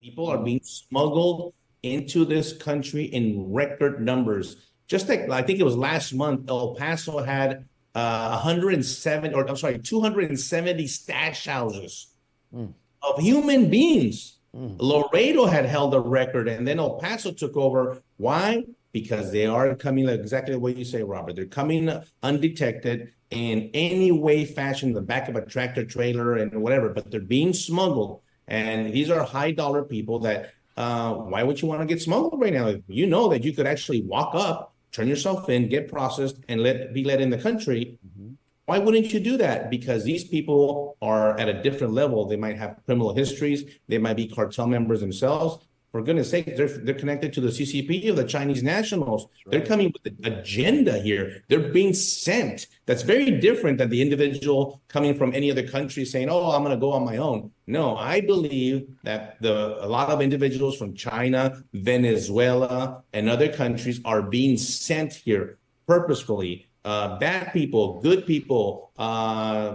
People are being smuggled into this country in record numbers. Just like I think it was last month, El Paso had 107, or I'm sorry, 270 stash houses of human beings. Laredo had held a record, and then El Paso took over. Why? Because they are coming like exactly what you say, Robert. They're coming undetected in any way, fashion, the back of a tractor trailer and whatever, but they're being smuggled. And these are high dollar people that why would you want to get smuggled right now? You know that you could actually walk up, turn yourself in, get processed, and be let in the country. Why wouldn't you do that? Because these people are at a different level. They might have criminal histories. They might be cartel members themselves. For goodness sake, they're connected to the CCP of the Chinese nationals. Right. They're coming with an agenda here. They're being sent. That's very different than the individual coming from any other country saying, oh, I'm going to go on my own. No, I believe that a lot of individuals from China, Venezuela, and other countries are being sent here purposefully. Bad people, good people,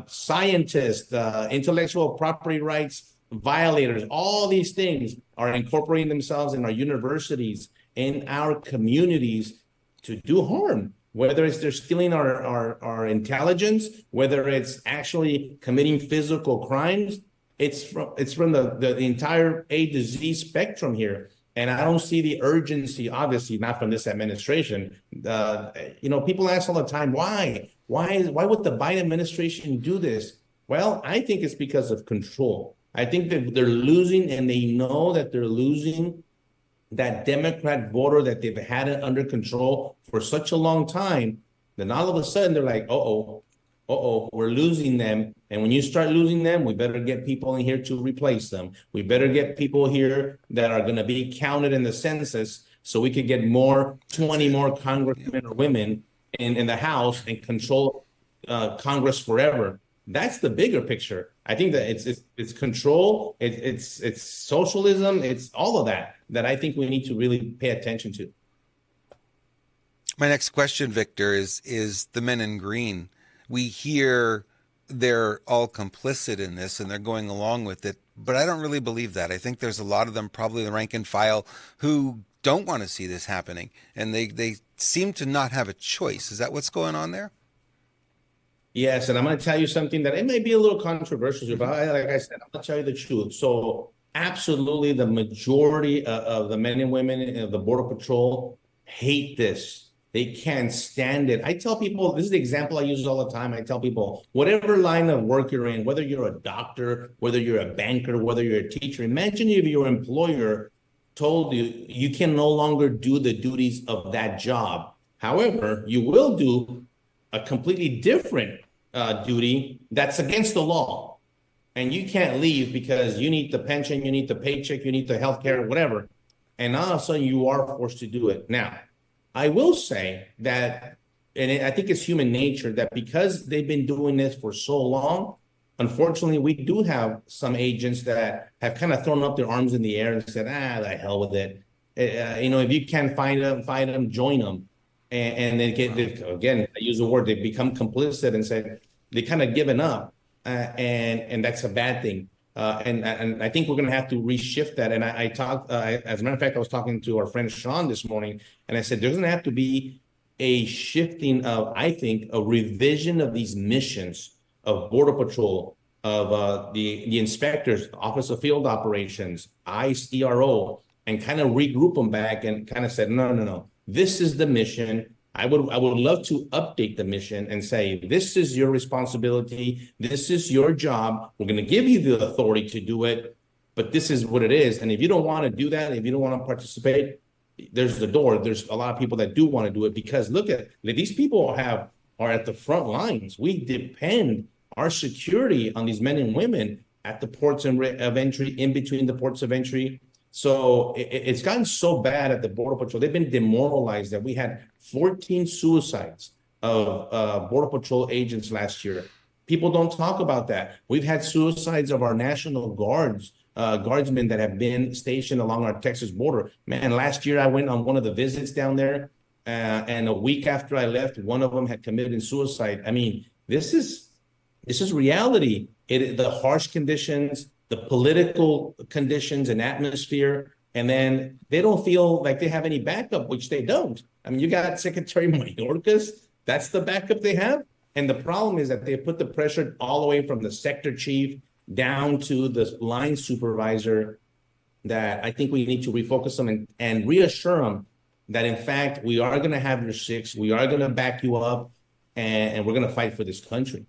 scientists, intellectual property rights violators, all these things are incorporating themselves in our universities, in our communities to do harm, whether it's they're stealing our intelligence, whether it's actually committing physical crimes. It's from the entire A to Z spectrum here. And I don't see the urgency, obviously not from this administration. People ask all the time, why would the Biden administration do this? Well, I think it's because of control. I think that they're losing, and they know that they're losing that Democrat voter that they've had it under control for such a long time. Then all of a sudden they're like, we're losing them. And when you start losing them, we better get people in here to replace them. We better get people here that are going to be counted in the census so we could get 20 more congressmen or women in the House and control Congress forever. That's the bigger picture. I think that it's control, it's socialism, it's all of that I think we need to really pay attention to. My next question, Victor, is the men in green. We hear they're all complicit in this and they're going along with it, but I don't really believe that. I think there's a lot of them, probably the rank and file, who don't want to see this happening, and they seem to not have a choice. Is that what's going on there? Yes, and I'm going to tell you something that it may be a little controversial, but like I said, I'm going to tell you the truth. So absolutely, the majority of the men and women of the Border Patrol hate this. They can't stand it. I tell people, this is the example I use all the time. I tell people, whatever line of work you're in, whether you're a doctor, whether you're a banker, whether you're a teacher, imagine if your employer told you you can no longer do the duties of that job. However, you will do a completely different duty that's against the law. And you can't leave because you need the pension, you need the paycheck, you need the health care, whatever. And all of a sudden you are forced to do it. Now, I will say that, and I think it's human nature, that because they've been doing this for so long, unfortunately, we do have some agents that have kind of thrown up their arms in the air and said, the hell with it. If you can't find them, join them. And they again, I use the word, they become complicit and said they kind of given up. And that's a bad thing. And I think we're going to have to reshift that. And I talked, as a matter of fact, I was talking to our friend Sean this morning, and I said, there's going to have to be a shifting of, I think, a revision of these missions of Border Patrol, of the inspectors, Office of Field Operations, ICE, ERO, and kind of regroup them back and kind of said, no. This is the mission. I would love to update the mission and say, this is your responsibility. This is your job. We're going to give you the authority to do it, but this is what it is. And if you don't want to do that, if you don't want to participate, there's the door. There's a lot of people that do want to do it, because look at these people are at the front lines. We depend our security on these men and women at the ports of entry, in between the ports of entry. So it's gotten so bad at the Border Patrol. They've been demoralized that we had 14 suicides of Border Patrol agents last year. People don't talk about that. We've had suicides of our National Guardsmen that have been stationed along our Texas border. Man, last year I went on one of the visits down there, and a week after I left, one of them had committed suicide. I mean, this is reality. The harsh conditions, the political conditions and atmosphere, and then they don't feel like they have any backup, which they don't. I mean, you got Secretary Mayorkas, that's the backup they have. And the problem is that they put the pressure all the way from the sector chief down to the line supervisor, that I think we need to refocus them and reassure them that, in fact, we are going to have your six, we are going to back you up, and we're going to fight for this country.